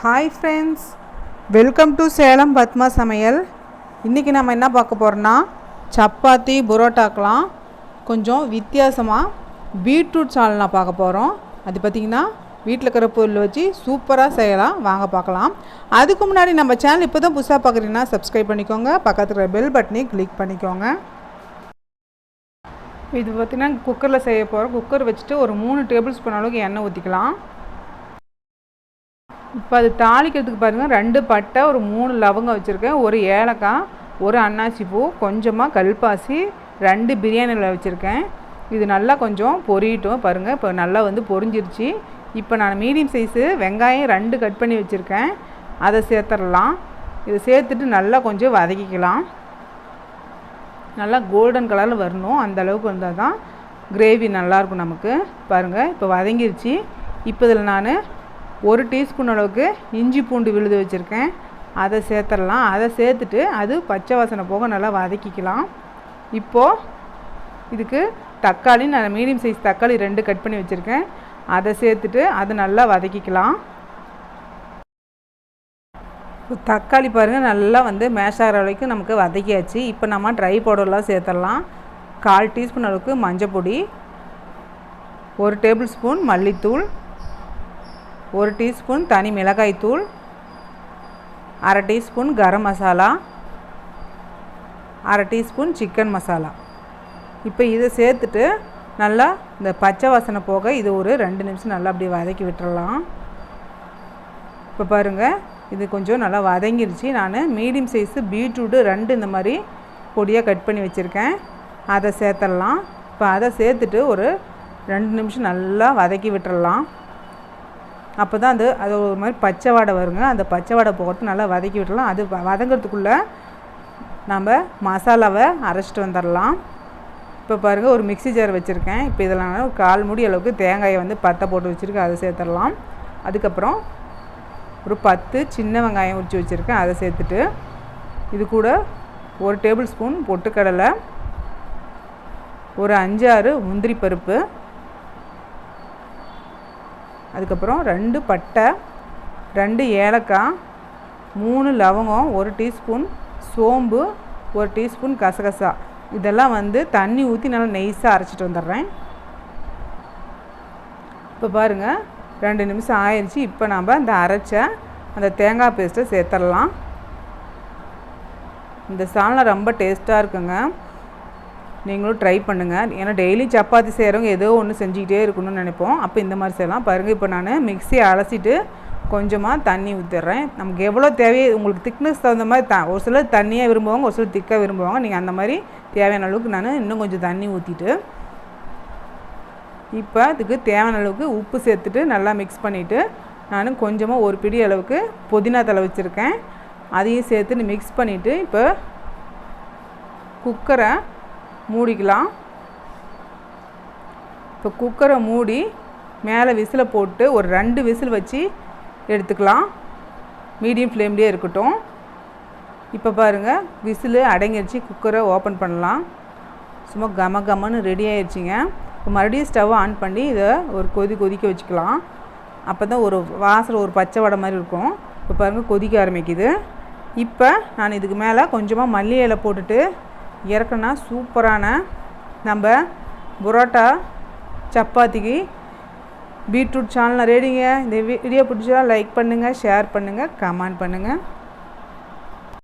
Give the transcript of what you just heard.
Hi friends, welcome to Salem Padma சமையல். இன்றைக்கி நம்ம என்ன பார்க்க போகிறோன்னா சப்பாத்தி புரோட்டாக்கெலாம் கொஞ்சம் வித்தியாசமாக பீட்ரூட் சால்னா பார்க்க போகிறோம். அது பார்த்திங்கன்னா வீட்டில் இருக்கிற பொருள் வச்சு சூப்பராக செய்யலாம். வாங்க பார்க்கலாம். அதுக்கு முன்னாடி நம்ம சேனல் இப்போ தான் புதுசாக பார்க்குறீங்கன்னா சப்ஸ்கிரைப் பண்ணிக்கோங்க, பக்கத்தில் இருக்கிற பெல் பட்டனையும் கிளிக் பண்ணிக்கோங்க. இது பார்த்திங்கன்னா குக்கரில் செய்ய போகிறோம். குக்கர் வச்சுட்டு ஒரு 3 டேபிள் ஸ்பூன் அளவுக்கு எண்ணெய் ஊற்றிக்கலாம். இப்போ அது தாளிக்கிறதுக்கு பாருங்கள், 2 பட்டை, ஒரு 3 லவங்கம் வச்சுருக்கேன், ஒரு ஏலக்காய், ஒரு அன்னாசி பூ, கொஞ்சமாக கல்பாசி, 2 பிரியாணியில் வச்சுருக்கேன். இது நல்லா கொஞ்சம் பொரியட்டும். பாருங்கள், இப்போ நல்லா பொரிஞ்சிருச்சு. இப்போ நான் மீடியம் சைஸு வெங்காயம் 2 கட் பண்ணி வச்சுருக்கேன், அதை சேர்த்துடலாம். இதை சேர்த்துட்டு நல்லா கொஞ்சம் வதக்கிக்கலாம். நல்லா கோல்டன் கலரில் வரணும், அந்த அளவுக்கு வந்தால் தான் கிரேவி நல்லாயிருக்கும் நமக்கு. பாருங்கள், இப்போ வதங்கிருச்சு. இப்போ இதில் நான் 1 டீஸ்பூன் அளவுக்கு இஞ்சி பூண்டு விழுது வச்சுருக்கேன், அதை சேர்த்துடலாம். அதை சேர்த்துட்டு அது பச்சை வாசனை போக நல்லா வதக்கிக்கலாம். இப்போது இதுக்கு தக்காளி, நான் மீடியம் சைஸ் தக்காளி 2 கட் பண்ணி வச்சுருக்கேன், அதை சேர்த்துட்டு அதை நல்லா வதக்கிக்கலாம். தக்காளி பாருங்கள் நல்லா மேஷ் ஆகிற வரைக்கும் நமக்கு வதக்கியாச்சு. இப்போ நம்ம ட்ரை பவுடர்லாம் சேர்த்துடலாம். 1/4 டீஸ்பூன் அளவுக்கு மஞ்சள் பொடி, 1 டேபிள் ஸ்பூன் மல்லித்தூள், 1 டீஸ்பூன் தனி மிளகாய் தூள், 1/2 teaspoon garam masala, 1/2 teaspoon chicken masala. இப்போ இதை சேர்த்துட்டு நல்லா இந்த பச்சை வாசனை போக இது ஒரு 2 நிமிஷம் நல்லா அப்படியே வதக்கி விட்டுறலாம். இப்போ பாருங்கள், இது கொஞ்சம் நல்லா வதங்கிருச்சு. நான் மீடியம் சைஸு பீட்ரூட்டு 2 இந்த மாதிரி பொடியாக கட் பண்ணி வச்சுருக்கேன், அதை சேர்த்துடலாம். இப்போ அதை சேர்த்துட்டு ஒரு 2 நிமிஷம் நல்லா வதக்கி விட்டுறலாம். அப்போ தான் அது ஒரு மாதிரி பச்சை வாடை வருங்க. அந்த பச்சை வாடை போகிறது நல்லா வதக்கி விட்டுடலாம். அது வதங்கிறதுக்குள்ளே நம்ம மசாலாவை அரைச்சிட்டு வந்துடலாம். இப்போ பாருங்கள், ஒரு மிக்ஸி ஜார் வச்சுருக்கேன். இப்போ இதில் நான் ஒரு 1/4 மூடி அளவுக்கு தேங்காயை பத்தை போட்டு வச்சுருக்கேன், அதை சேர்த்துடலாம். அதுக்கப்புறம் ஒரு 10 சின்ன வெங்காயம் உரித்து வச்சுருக்கேன், அதை சேர்த்துட்டு இது கூட 1 டேபிள் ஸ்பூன் பொட்டுக்கடலை, ஒரு 5-6 முந்திரி பருப்பு, அதுக்கப்புறம் 2 பட்டை, 2 ஏலக்காய், 3 லவங்கம், 1 டீஸ்பூன் சோம்பு, 1 டீஸ்பூன் கசகசா, இதெல்லாம் தண்ணி ஊற்றி நல்லா நெய்ஸாக அரைச்சிட்டு வந்துடுறேன். இப்போ பாருங்கள், 2 நிமிஷம் ஆயிடுச்சு. இப்போ நம்ம அந்த அரைச்ச அந்த தேங்காய் பேஸ்ட்டை சேர்த்துடலாம். இந்த சால்னா ரொம்ப டேஸ்ட்டாக இருக்குங்க, நீங்களும் ட்ரை பண்ணுங்கள். ஏன்னா டெய்லி சப்பாத்தி செய்கிறவங்க ஏதோ ஒன்று செஞ்சுக்கிட்டே இருக்கணும்னு நினைப்போம். அப்போ இந்த மாதிரி செய்யலாம். பாருங்கள், இப்போ நான் மிக்ஸியை அலசிட்டு கொஞ்சமாக தண்ணி ஊற்றிடுறேன். நமக்கு எவ்வளோ தேவையோ, உங்களுக்கு திக்னஸ் தகுந்த மாதிரி ஒரு சிலர் தண்ணியாக விரும்புவாங்க, ஒரு சிலர் திக்காக விரும்புவாங்க. நீங்கள் அந்த மாதிரி தேவையான அளவுக்கு நான் இன்னும் கொஞ்சம் தண்ணி ஊற்றிட்டு இப்போ அதுக்கு தேவையான அளவுக்கு உப்பு சேர்த்துட்டு நல்லா மிக்ஸ் பண்ணிவிட்டு நான் கொஞ்சமாக ஒரு பிடி அளவுக்கு புதினா தழை வச்சுருக்கேன், அதையும் சேர்த்துட்டு மிக்ஸ் பண்ணிவிட்டு இப்போ குக்கரை மூடிக்கலாம். இப்போ குக்கரை மூடி மேலே விசிலை போட்டு ஒரு 2 விசில் வச்சு எடுத்துக்கலாம். மீடியம் ஃப்ளேம்லேயே இருக்கட்டும். இப்போ பாருங்கள், விசில் அடங்கிடுச்சு. குக்கரை ஓப்பன் பண்ணலாம். சும்மா கமன்னு ரெடி ஆயிடுச்சிங்க. இப்போ மறுபடியும் ஸ்டவ்வை ஆன் பண்ணி இதை ஒரு கொதிக்க வச்சுக்கலாம். அப்போ தான் ஒரு வாசல் ஒரு பச்சை வடை மாதிரி இருக்கும். இப்போ பாருங்கள், கொதிக்க ஆரம்பிக்குது. இப்போ நான் இதுக்கு மேலே கொஞ்சமாக மல்லி இலை போட்டுட்டு இறக்குனா சூப்பரான நம்ம புரோட்டா சப்பாத்திக்கு பீட்ரூட் சால்னா ரெடிங்க. இந்த வீடியோ பிடிச்சா லைக் பண்ணுங்கள், ஷேர் பண்ணுங்கள், கமெண்ட் பண்ணுங்கள்.